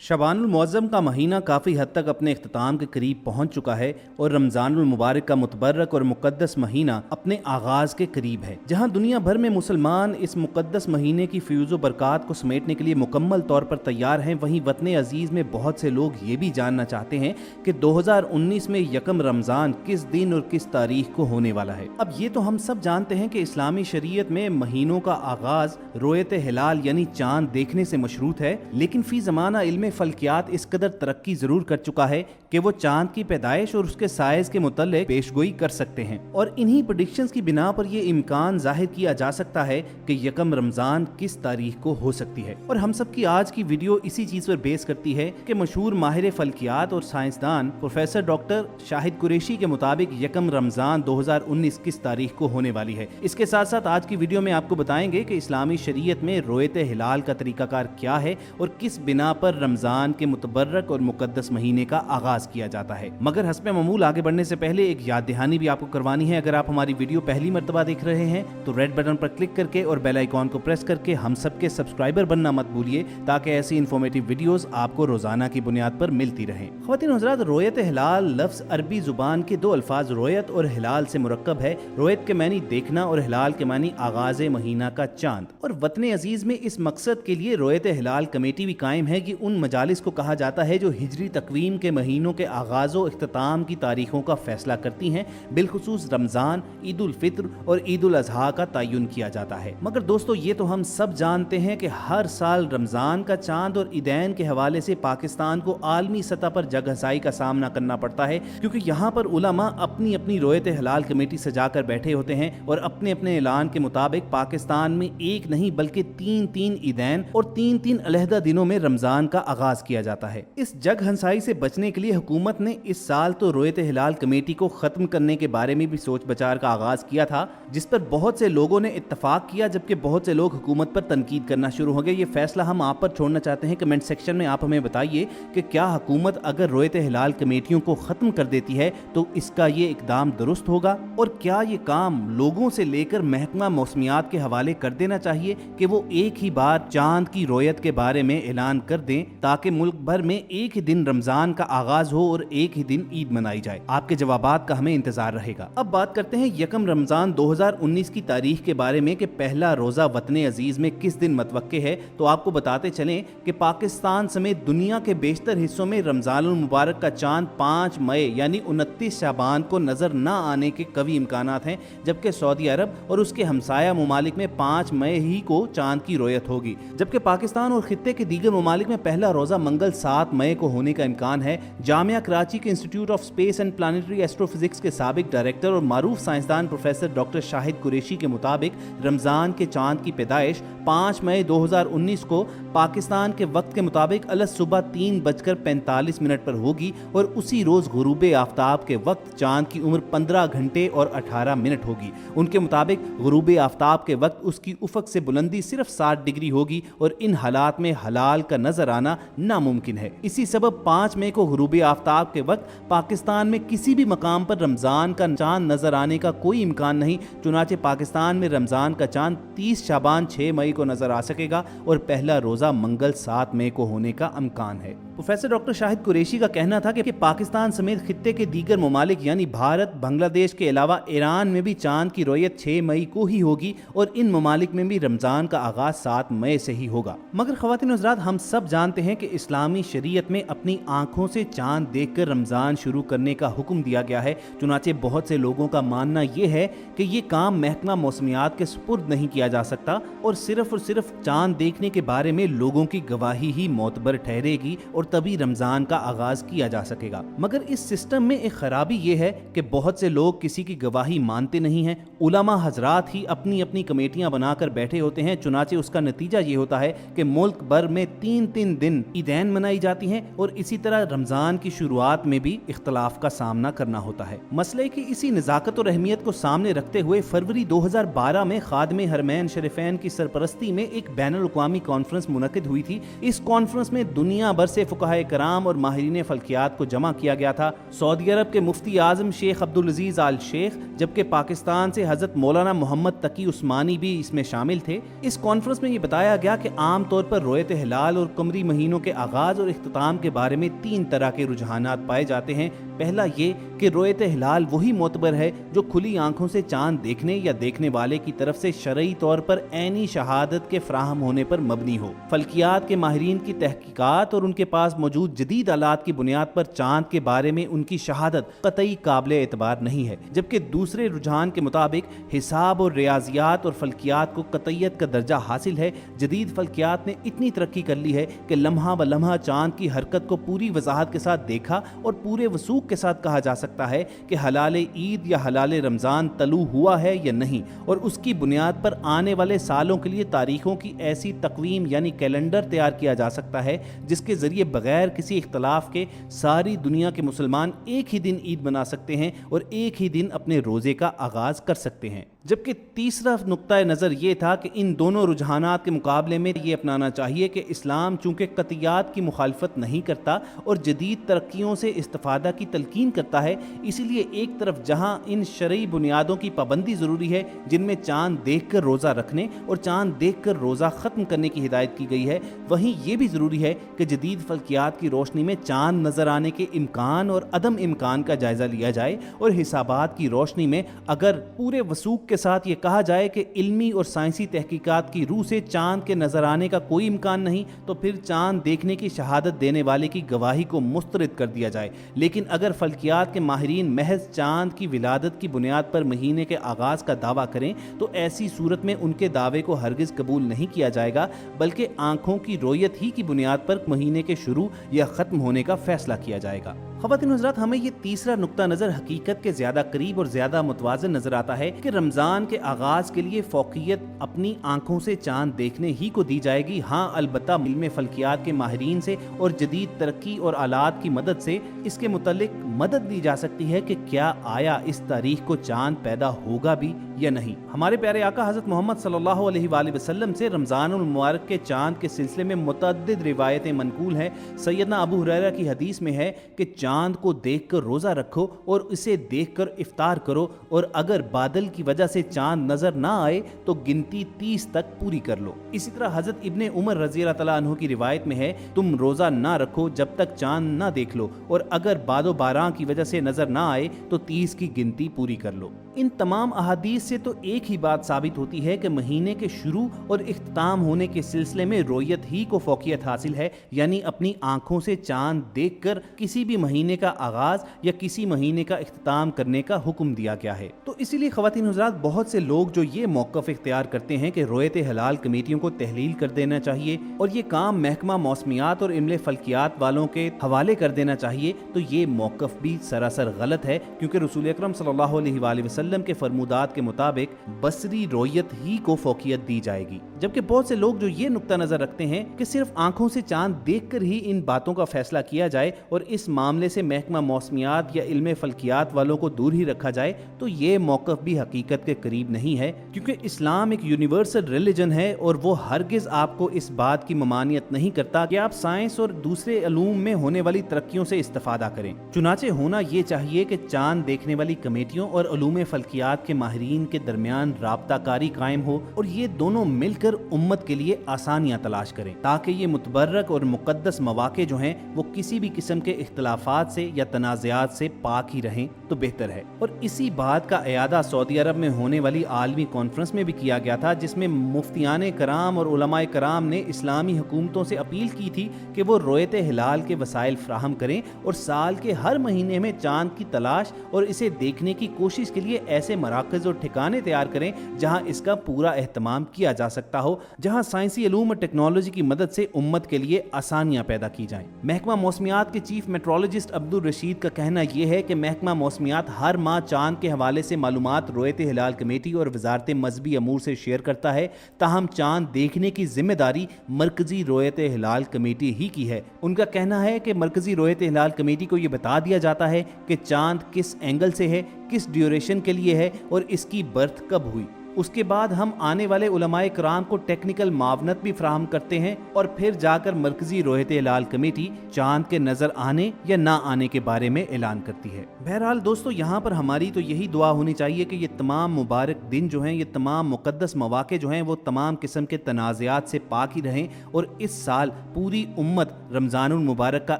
शबान المعظم کا مہینہ کافی حد تک اپنے اختتام کے قریب پہنچ چکا ہے اور رمضان المبارک کا متبرک اور مقدس مہینہ اپنے آغاز کے قریب ہے، جہاں دنیا بھر میں مسلمان اس مقدس مہینے کی فیوز و برکات کو سمیٹنے کے لیے مکمل طور پر تیار ہیں۔ وہیں وطن عزیز میں بہت سے لوگ یہ بھی جاننا چاہتے ہیں کہ 2019 میں یکم رمضان کس دن اور کس تاریخ کو ہونے والا ہے۔ اب یہ تو ہم سب جانتے ہیں کہ اسلامی شریعت میں مہینوں کا آغاز رویت ہلال یعنی چاند دیکھنے سے مشروط ہے، لیکن فی زمانہ علم فلکیات اس قدر ترقی ضرور کر چکا ہے کہ وہ چاند کی پیدائش اور اس کے سائز کے متعلق پیشگوئی کر سکتے ہیں، اور انہی پریڈکشنز کی بنا پر یہ امکان ظاہر کیا جا سکتا ہے کہ یکم رمضان کس تاریخ کو ہو سکتی ہے۔ اور ہم سب کی آج کی ویڈیو اسی چیز پر بیس کرتی ہے کہ مشہور ماہر فلکیات اور سائنسدان پروفیسر ڈاکٹر شاہد قریشی کے مطابق یکم رمضان 2019 کس تاریخ کو ہونے والی ہے۔ اس کے ساتھ ساتھ آج کی ویڈیو میں آپ کو بتائیں گے کہ اسلامی شریعت میں رویت ہلال کا طریقہ کار کیا ہے اور کس بنا پر رمضان کے متبرک اور مقدس مہینے کا آغاز کیا جاتا ہے۔ مگر حسب معمول آگے بڑھنے سے پہلے ایک یاد دہانی بھی آپ کو کروانی ہے۔ اگر آپ ہماری ویڈیو پہلی مرتبہ دیکھ رہے ہیں تو ریڈ بٹن پر کلک کر کے اور بیل آئیکن کو پریس کر کے ہم سب کے سبسکرائبر بننا مت بھولیے، تاکہ ایسی انفارمیٹیو ویڈیوز آپ کو روزانہ کی بنیاد پر ملتی رہیں۔ خواتین و حضرات، رویت ہلال لفظ عربی زبان کے دو الفاظ رویت اور ہلال سے مرکب ہے۔ رویت کے معنی دیکھنا اور ہلال کے معنی آغاز مہینہ کا چاند، اور وطن عزیز میں اس مقصد کے لیے رویت ہلال کمیٹی بھی قائم ہے کہ ان مجالس کو کہا جاتا ہے جو ہجری تقویم کے مہینوں کے آغاز و اختتام کی تاریخوں کا فیصلہ کرتی ہیں، بالخصوص رمضان، عید الفطر اور عید الاضحیٰ کا تعین کیا جاتا ہے۔ مگر دوستو، یہ تو ہم سب جانتے ہیں کہ ہر سال رمضان کا چاند اور عیدین کے حوالے سے پاکستان کو عالمی سطح پر جگ ہنسائی کا سامنا کرنا پڑتا ہے، کیونکہ یہاں پر علماء اپنی اپنی رویت ہلال کمیٹی سجا کر بیٹھے ہوتے ہیں اور اپنے اپنے اعلان کے مطابق پاکستان میں ایک نہیں بلکہ تین عیدین اور تین علیحدہ دنوں میں رمضان کا آغاز کیا جاتا ہے۔ اس جگ ہنسائی سے بچنے کے لیے حکومت نے اس سال تو رویت ہلال کمیٹی کو ختم کرنے کے بارے میں بھی سوچ بچار کا آغاز کیا تھا، جس پر بہت سے لوگوں نے اتفاق کیا، جبکہ بہت سے لوگ حکومت پر تنقید کرنا شروع ہو گئے۔ یہ فیصلہ ہم آپ پر چھوڑنا چاہتے ہیں۔ کمنٹ سیکشن میں آپ ہمیں بتائیے کہ کیا حکومت اگر رویت ہلال کمیٹیوں کو ختم کر دیتی ہے تو اس کا یہ اقدام درست ہوگا، اور کیا یہ کام لوگوں سے لے کر محکمہ موسمیات کے حوالے کر دینا چاہیے کہ وہ ایک ہی بار چاند کی رویت کے بارے میں اعلان کر دیں تاکہ ملک بھر میں ایک ہی دن رمضان کا آغاز ہو اور ایک ہی دن عید منائی جائے؟ آپ کے جوابات کا ہمیں انتظار رہے گا۔ اب بات کرتے ہیں یکم رمضان 2019 کی تاریخ کے بارے میں کہ پہلا روزہ وطن عزیز میں کس دن متوقع ہے۔ تو آپ کو بتاتے چلیں کہ پاکستان سمیت دنیا کے بیشتر حصوں میں رمضان المبارک کا چاند 5 مئی یعنی 29 شعبان کو نظر نہ آنے کے قوی امکانات ہیں، جبکہ سعودی عرب اور اس کے ہمسایہ ممالک میں 5 مئی ہی کو چاند کی رویت ہوگی، جبکہ پاکستان اور خطے کے دیگر ممالک میں پہلا روزہ منگل 7 مئی کو ہونے کا امکان ہے۔ جامعہ کراچی کے institute of space and planetary astro physics کے سابق ڈائریکٹر اور معروف سائنسدان پروفیسر ڈاکٹر شاہد قریشی کے مطابق رمضان کے چاند کی پیدائش 5 مئی 2019 کو پاکستان کے وقت کے مطابق صبح 3:45 پر ہوگی، اور اسی روز غروب آفتاب کے وقت چاند کی عمر 15 گھنٹے اور 18 منٹ ہوگی۔ ان کے مطابق غروب آفتاب کے وقت اس کی افق سے بلندی صرف 60 ڈگری ہوگی، اور ان حالات میں ہلال کا نظر آنا ناممکن ہے۔ اسی سبب 5 مئی کو غروب آفتاب کے وقت پاکستان میں کسی بھی مقام پر رمضان کا چاند نظر آنے کا کوئی امکان نہیں۔ چنانچہ پاکستان میں رمضان کا چاند 30 شعبان 6 مئی کو نظر آ سکے گا، اور پہلا روزہ منگل 7 مئی کو ہونے کا امکان ہے۔ پروفیسر ڈاکٹر شاہد قریشی کا کہنا تھا کہ پاکستان سمیت خطے کے دیگر ممالک یعنی بھارت، بنگلہ دیش کے علاوہ ایران میں بھی چاند کی رویت 6 مئی کو ہی ہوگی، اور ان ممالک میں بھی رمضان کا آغاز 7 مئی سے ہی ہوگا۔ مگر خواتین و حضرات، ہم سب جانتے ہیں کہ اسلامی شریعت میں اپنی آنکھوں سے چاند دیکھ کر رمضان شروع کرنے کا حکم دیا گیا ہے۔ چنانچہ بہت سے لوگوں کا ماننا یہ ہے کہ یہ کام محکمہ موسمیات کے سپرد نہیں کیا جا سکتا، اور صرف چاند دیکھنے کے بارے میں لوگوں کی گواہی ہی معتبر ٹھہرے گی، اور تبھی رمضان کا آغاز کیا جا سکے گا۔ مگر اس سسٹم میں ایک خرابی یہ ہے کہ بہت سے لوگ کسی کی گواہی مانتے نہیں ہیں۔ علماء حضرات ہی اپنی اپنی کمیٹیاں بنا کر بیٹھے ہوتے ہیں، چنانچہ اس کا نتیجہ یہ ہوتا ہے کہ ملک بھر میں 3 دن عیدین منائی جاتی ہیں، اور اسی طرح رمضان کی شروعات میں بھی اختلاف کا سامنا کرنا ہوتا ہے۔ مسئلے کی اسی نزاکت اور اہمیت کو سامنے رکھتے ہوئے فروری 2012 میں خادم حرمین شریفین کی سرپرستی میں ایک بین الاقوامی کانفرنس منعقد ہوئی تھی۔ اس کانفرنس میں دنیا بھر سے फुक़हा कराम और माहिरीन फल्कियात को जमा किया गया था। सऊदी अरब के मुफ्ती आज़म शेख अब्दुल अजीज़ आल शेख, जबकि पाकिस्तान से हज़रत मौलाना मोहम्मद तकी उस्मानी भी इसमें शामिल थे। इस कॉन्फ्रेंस में ये बताया गया कि आम तौर पर रोयत हिलाल और कमरी महीनों के आगाज़ और इख्तिताम के बारे में 3 तरह के रुझानात पाए जाते हैं। पहला ये कि रोयत हिलाल वही मोतबर है जो खुली आंखों से चांद देखने या देखने वाले की तरफ से शरई तौर पर ऐनी शहादत के फ्राहम होने पर मबनी हो। फल्कियात के माहिरीन की तहकीकात और उनके पास मौजूद जदीद आलात की बुनियाद पर चांद के बारे में उनकी शहादत कतई काबिल एतबार नहीं है। जबकि दूसरे रुझान के मुताबिक हिसाब और रियाजियात और फल्कियात को कतईयत का दर्जा हासिल है। जदीद फल्कियात ने इतनी तरक्की कर ली है कि लम्हा ब लम्हा चांद की हरकत को पूरी वजाहत के साथ देखा और पूरे वसूख के साथ कहा जा सकता है कि हलाल ईद या हलाल रमज़ान तलू हुआ है या नहीं, और उसकी बुनियाद पर आने वाले सालों के लिए तारीखों की ऐसी तकवीम यानी कैलेंडर तैयार किया जा सकता है जिसके ज़रिए बगैर किसी इख्तलाफ के सारी दुनिया के मुसलमान एक ही दिन ईद मना सकते हैं और एक ही दिन अपने रोज़े का आगाज़ कर सकते हैं। जबकि तीसरा नुक्ता नज़र ये था कि इन दोनों रुझानात के मुकाबले में ये अपनाना चाहिए कि इस्लाम चूँकि कतियात की मुखालफत नहीं करता और जदीद तरक्कियों से इस्तिफादा की तलकीन करता है, इसीलिए एक तरफ जहाँ इन शरई बुनियादों की पाबंदी ज़रूरी है जिनमें चाँद देख कर रोज़ा रखने और चाँद देख कर रोज़ा ख़त्म करने की हिदायत की गई है, वहीं ये भी ज़रूरी है कि जदीद फल्कियात की रोशनी में चाँद नज़र आने के इम्कान और अदम इम्कान का जायज़ा लिया जाए और हिसाबात की रोशनी में अगर पूरे वसूख के साथ ये कहा जाए कि इल्मी और साइंसी तहकीकात की रूह से चांद के नजर आने का कोई इम्कान नहीं, तो फिर चांद देखने की शहादत देने वाले की गवाही को मुस्तरद कर दिया जाए। लेकिन अगर फल्कियात के माहिरीन महज चांद की विलादत की बुनियाद पर महीने के आगाज़ का दावा करें तो ऐसी सूरत में उनके दावे को हरगिज़ कबूल नहीं किया जाएगा, बल्कि आंखों की रोयत ही की बुनियाद पर महीने के शुरू या ख़त्म होने का फैसला किया जाएगा। ख़वातीन हज़रात, हमें ये तीसरा नुक्ता नज़र हकीकत के ज़्यादा करीब और ज़्यादा मुतवाज़न नज़र आता है कि रमज़ान के आगाज़ के लिए फ़ौक़ियत अपनी आंखों से चांद देखने ही को दी जाएगी। हाँ, अलबत्ता इल्म फ़ल्कियात के माहिरीन से और जदीद तरक्की और आलात की मदद से इसके मुतल्लिक मदद ली जा सकती है कि क्या आया इस तारीख को चांद पैदा होगा भी या नहीं। हमारे प्यारे आका हज़रत मोहम्मद सल्लल्लाहु अलैहि वसल्लम से रमज़ानुल मुबारक के चांद के सिलसिले में मुतअद्दिद रिवायतें मनकूल हैं। सैयदना अबू हुरैरा की हदीस में है कि चांद को देखकर रोज़ा रखो और इसे देखकर इफ्तार करो, और अगर बादल की वजह से चांद नजर ना आए तो गिनती 30 तक पूरी कर लो। इसी तरह हज़रत इब्ने उमर रज़ी अल्लाह तआला अन्हु की रिवायत में है, तुम रोज़ा ना रखो जब तक चांद ना देख लो, और अगर बादो बारां की वजह से नजर ना आए तो 30 की गिनती पूरी कर लो। इन तमाम अहादीस से तो एक ही बात साबित होती है कि महीने के शुरू और इख्तिताम होने के सिलसिले में रोयत ही को फ़ौक़ियत हासिल है, यानी अपनी आंखों से चांद देखकर किसी भी महीने का आगाज़ या किसी महीने का इख्तिताम करने का हुक्म दिया गया है। तो इसीलिए ख़वातीन हज़रात, बहुत से लोग जो ये मौक़िफ़ इख्तियार करते हैं कि रोयत हिलाल कमेटियों को तहलील कर देना चाहिए और ये काम महकमा मौसमियात और इल्म फ़ल्कियात वालों के हवाले कर देना चाहिए, तो ये मौक़िफ़ भी सरासर गलत है, क्योंकि रसूल अकरम सल्लल्लाहु अलैहि वसल्लम के फरमुदात के मुताबिक बसरी रोयत ही को फ़ौक़ियत दी जाएगी। जबकि बहुत से लोग जो ये नुक्ता नज़र रखते हैं कि सिर्फ आंखों से चांद देखकर ही इन बातों का फैसला किया जाए और इस मामले से महकमा मौसमियात या इल्म फ़ल्कियात वालों को दूर ही रखा जाए, तो ये मौक़िफ़ भी हकीकत के करीब नहीं है, क्योंकि इस्लाम एक यूनिवर्सल रिलीजन है और वो हरगिज़ आपको इस बात की ममानियत नहीं करता कि आप साइंस और दूसरे अलूम में होने वाली तरक्कियों से इस्तिफादा करें। चुनाचे होना ये चाहिए कि चांद देखने वाली कमेटियों और अलूम फ़ल्कियात के माहिरीन के दरमियान राब्ताकारी कायम हो और ये दोनों मिलकर उम्मत के लिए आसानियाँ तलाश करें, ताकि ये मुतबर्रक और मुक़द्दस मौक़े जो हैं वो किसी भी किस्म के इख्तिलाफ़ात से या तनाज़ात से पाक ही रहें तो बेहतर है। और इसी बात का इयादा सऊदी अरब में होने वाली आलमी कॉन्फ्रेंस में भी किया गया था, जिसमें मुफ्तियान कराम और उलमाए कराम ने इस्लामी हुकूमतों से अपील की थी कि वो रोयत हिलाल के वसाइल फ्राहम करें और साल के हर महीने में चांद की तलाश और इसे देखने की कोशिश के लिए ऐसे मराकज़ और ठिकाने तैयार करें जहां इसका पूरा एहतमाम किया जा सकता हो, जहां साइंसी इल्म और टेक्नोलॉजी की मदद से उम्मत के लिए आसानियां पैदा की जाएं। महकमा मौसमियात के चीफ मेट्रोलॉजिस्ट अब्दुल रशीद का कहना यह है कि महकमा मौसमियात हर माह चांद के हवाले से मालूमात रोयत हिलाल कमेटी और वजारत मजहबी अमूर से शेयर करता है, ताहम चांद देखने की जिम्मेदारी मरकजी रोयत हिलाल कमेटी ही की है। उनका कहना है कि मरकजी रोयत हिलाल कमेटी को यह बता दिया जाता है कि चांद किस एंगल से है, किस ड्यूरेशन के लिए है और इसकी बर्थ कब हुई। उसके बाद हम आने वाले उलमाए कराम को टेक्निकल मावनत भी फराहम करते हैं और फिर जाकर मरकजी रोयत हिलाल कमेटी चांद के नजर आने या ना आने के बारे में ऐलान करती है। बहरहाल दोस्तों, यहाँ पर हमारी तो यही दुआ होनी चाहिए कि ये तमाम मुबारक दिन जो हैं, ये तमाम मुकद्दस मौके जो हैं, वो तमाम किस्म के तनाज़ात से पाक ही रहें और इस साल पूरी उम्मत रमज़ानुल मुबारक का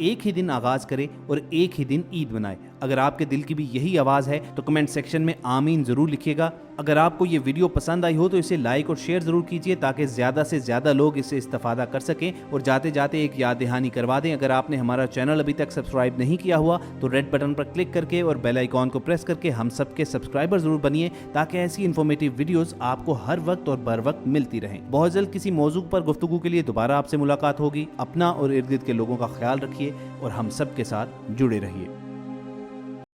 एक ही दिन आगाज़ करे और एक ही दिन ईद मनाए। अगर आपके दिल की भी यही आवाज़ है तो कमेंट सेक्शन में आमीन ज़रूर लिखिएगा। अगर आपको ये वीडियो पसंद आई हो तो इसे लाइक और शेयर ज़रूर कीजिए ताकि ज़्यादा से ज़्यादा लोग इससे इस्तेफादा कर सकें। और जाते जाते एक याद दहानी करवा दें, अगर आपने हमारा चैनल अभी तक सब्सक्राइब नहीं किया हुआ तो रेड बटन पर क्लिक करके और बेल आइकॉन को प्रेस करके हम सबके सब्सक्राइबर ज़रूर बनिए ताकि ऐसी इन्फॉर्मेटिव वीडियोज़ आपको हर वक्त और बर वक्त मिलती रहें। बहुत जल्द किसी मौजू पर गुफ्तगू के लिए दोबारा आपसे मुलाकात होगी। अपना और इर्द गिर्द के लोगों का ख्याल रखिए और हम सब के साथ जुड़े रहिए।